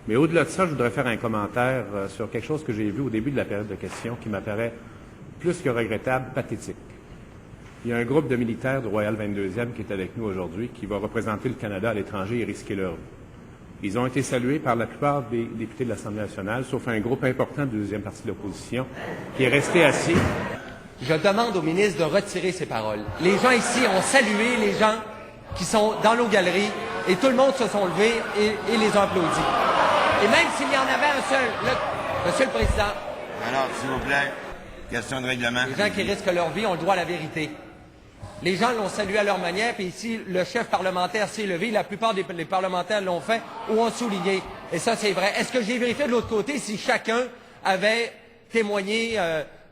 Mais au-delà de ça, je voudrais faire un commentaire sur quelque chose que j'ai vu au début de la période de questions qui m'apparaît plus que regrettable, pathétique. Il y a un groupe de militaires du Royal 22e qui est avec nous aujourd'hui, qui va représenter le Canada à l'étranger et risquer leur vie. Ils ont été salués par la plupart des députés de l'Assemblée nationale, sauf un groupe important de deuxième partie de l'opposition, qui est resté assis. Je demande au ministre de retirer ses paroles. Les gens ici ont salué les gens qui sont dans nos galeries et tout le monde se sont levés et les ont applaudis. Et même s'il y en avait un seul, Monsieur le Président. Alors, s'il vous plaît, question de règlement. Les gens qui risquent leur vie ont le droit à la vérité. Les gens l'ont salué à leur manière, puis ici, le chef parlementaire s'est levé, la plupart des parlementaires l'ont fait ou ont souligné. Et ça, c'est vrai. Est-ce que j'ai vérifié de l'autre côté si chacun avait témoigné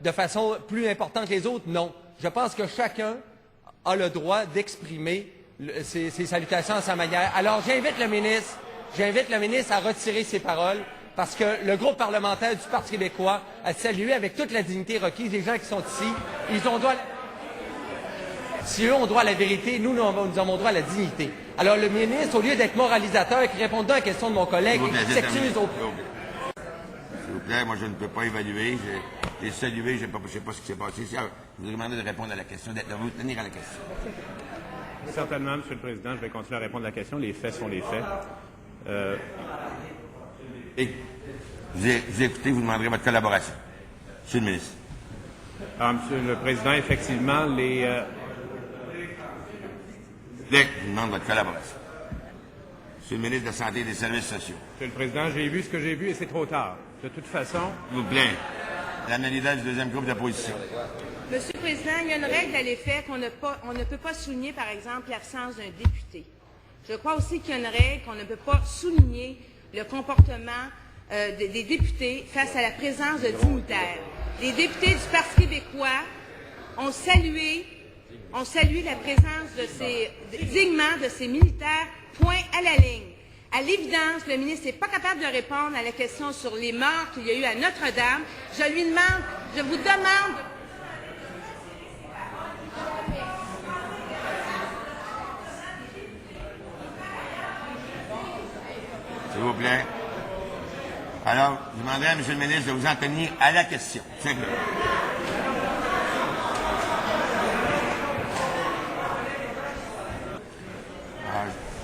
de façon plus importante que les autres? Non. Je pense que chacun a le droit d'exprimer ses salutations à sa manière. Alors, j'invite le ministre à retirer ses paroles, parce que le groupe parlementaire du Parti québécois a salué avec toute la dignité requise les gens qui sont ici. Ils ont droit... Si eux ont droit à la vérité, nous avons droit à la dignité. Alors le ministre, au lieu d'être moralisateur et qui répondant à la question de mon collègue et qui s'excuse au... S'il vous plaît, moi je ne peux pas évaluer. J'ai salué, je ne sais pas ce qui s'est passé. Je vous demande de répondre à la question, de vous tenir à la question. Certainement, Monsieur le Président, je vais continuer à répondre à la question. Les faits sont les faits. Et vous écoutez, vous demanderez votre collaboration. Monsieur le ministre. Alors, Monsieur le Président, effectivement, Je vous demande votre collaboration. Monsieur le ministre de la Santé et des Services sociaux. Monsieur le Président, j'ai vu ce que j'ai vu et c'est trop tard. De toute façon... S'il vous plaît. Madame Leader du deuxième groupe d'opposition. Monsieur le Président, il y a une règle à l'effet qu'on ne peut pas souligner, par exemple, l'absence d'un député. Je crois aussi qu'il y a une règle qu'on ne peut pas souligner le comportement des députés face à la présence de dignitaires. Les députés du Parti québécois ont salué la présence dignement de ces militaires, point à la ligne. À l'évidence, le ministre n'est pas capable de répondre à la question sur les morts qu'il y a eu à Notre-Dame. Je vous demande... S'il vous plaît. Alors, je demanderai à M. le ministre de vous en tenir à la question. Simplement.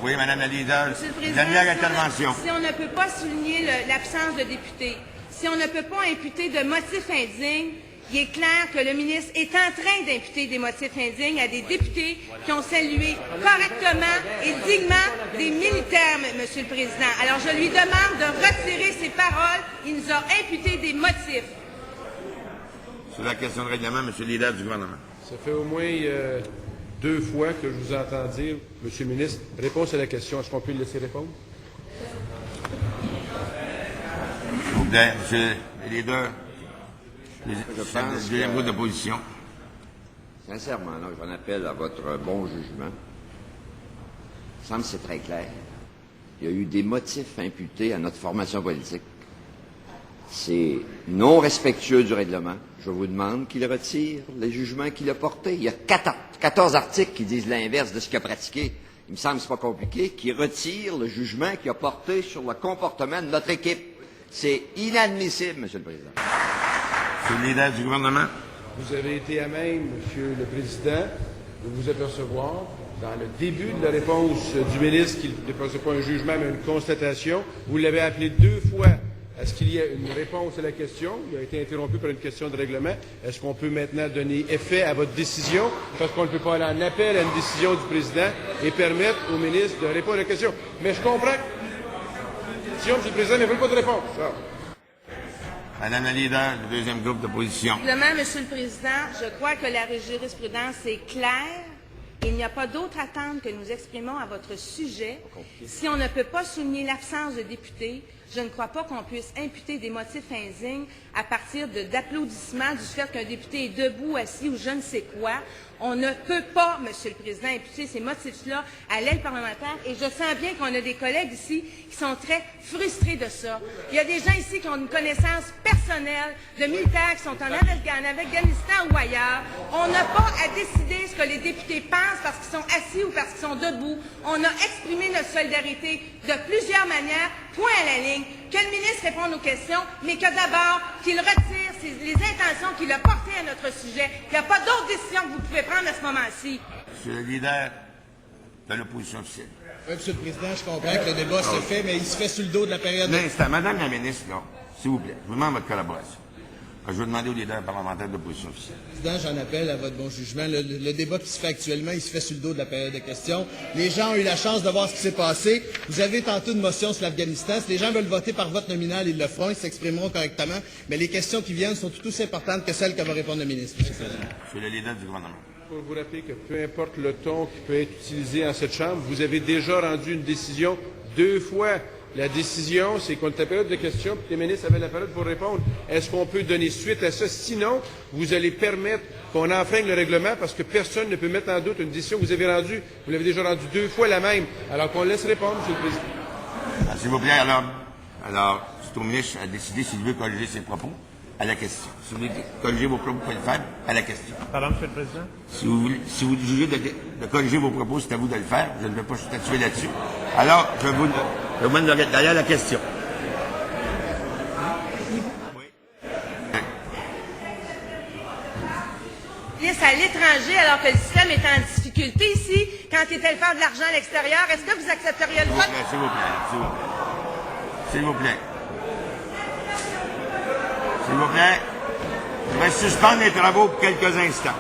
Oui, Mme la Leader, dernière intervention. Si on ne peut pas souligner l'absence de députés, si on ne peut pas imputer de motifs indignes, il est clair que le ministre est en train d'imputer des motifs indignes à des députés qui ont salué correctement et dignement des militaires, Monsieur le Président. Alors, je lui demande de retirer ses paroles. Il nous a imputé des motifs. Sur la question de règlement, M. le Leader du gouvernement. Ça fait au moins 2 fois que je vous entends dire, Monsieur le ministre, réponse à la question. Est-ce qu'on peut le laisser répondre? S'il vous plaît, M. le Leader. Le deuxième groupe d'opposition. Sincèrement, là, j'en appelle à votre bon jugement. Il me semble que c'est très clair. Il y a eu des motifs imputés à notre formation politique. C'est non respectueux du règlement. Je vous demande qu'il retire les jugements qu'il a portés. Il y a 14 articles qui disent l'inverse de ce qu'il a pratiqué. Il me semble que ce n'est pas compliqué. Qu'il retire le jugement qu'il a porté sur le comportement de notre équipe. C'est inadmissible, Monsieur le Président. Monsieur le Leader du gouvernement. Vous avez été à même, Monsieur le Président, de vous apercevoir, dans le début de la réponse du ministre, qu'il ne dépassait pas un jugement, mais une constatation, vous l'avez appelé 2 fois. Est-ce qu'il y a une réponse à la question? Il a été interrompu par une question de règlement. Est-ce qu'on peut maintenant donner effet à votre décision? Parce qu'on ne peut pas aller en appel à une décision du président et permettre au ministre de répondre à la question. Mais je comprends. Monsieur le Président ne veut pas de réponse. Ça. Madame la Leader du deuxième groupe d'opposition. Simplement, Monsieur le Président, je crois que la jurisprudence est claire. Il n'y a pas d'autre attente que nous exprimons à votre sujet. Si on ne peut pas souligner l'absence de députés, je ne crois pas qu'on puisse imputer des motifs indignes à partir d'applaudissements du fait qu'un député est debout, assis ou je ne sais quoi. On ne peut pas, Monsieur le Président, imputer ces motifs-là à l'aile parlementaire. Et je sens bien qu'on a des collègues ici qui sont très frustrés de ça. Il y a des gens ici qui ont une connaissance personnelle de militaires qui sont en Afghanistan ou ailleurs. On n'a pas à décider ce que les députés pensent parce qu'ils sont assis ou parce qu'ils sont debout. On a exprimé notre solidarité de plusieurs manières, point à la ligne. que le ministre réponde aux questions, mais que d'abord, qu'il retire les intentions qu'il a portées à notre sujet. Il n'y a pas d'autres décisions que vous pouvez prendre à ce moment-ci. Monsieur le leader de l'opposition officielle. Oui, Monsieur le Président, je comprends que le débat se fait, mais il se fait sous le dos de la période... L'instant, Madame la ministre, là, s'il vous plaît, je vous demande votre collaboration. Je vais demander au leader parlementaire de l'opposition officielle. Président, j'en appelle à votre bon jugement. Le débat qui se fait actuellement, il se fait sur le dos de la période de questions. Les gens ont eu la chance de voir ce qui s'est passé. Vous avez tenté une motion sur l'Afghanistan. Si les gens veulent voter par vote nominal, ils le feront, ils s'exprimeront correctement. Mais les questions qui viennent sont tout aussi importantes que celles que va répondre le ministre. Monsieur le leader du gouvernement. Pour vous rappeler que peu importe le ton qui peut être utilisé en cette Chambre, vous avez déjà rendu une décision 2 fois. La décision, c'est qu'on est à période de questions, puis les ministres avaient la parole pour répondre. Est-ce qu'on peut donner suite à ça? Sinon, vous allez permettre qu'on enfreigne le règlement parce que personne ne peut mettre en doute une décision que vous avez rendue. Vous l'avez déjà rendue 2 fois la même. Alors qu'on laisse répondre, Monsieur le Président. S'il vous plaît, alors, c'est au ministre à décider s'il veut corriger ses propos à la question. Si vous voulez corriger vos propos, vous pouvez le faire à la question. Pardon, Monsieur le Président? Si vous jugez de corriger vos propos, c'est à vous de le faire. Je ne vais pas statuer là-dessus. Alors, je vous demande d'aller à la question. Oui. À l'étranger, alors que le système est en difficulté ici, quand il était le faire de l'argent à l'extérieur, est-ce que vous accepteriez le vote? S'il vous plaît, s'il vous plaît. S'il vous plaît. S'il vous plaît. Je vais suspendre les travaux pour quelques instants.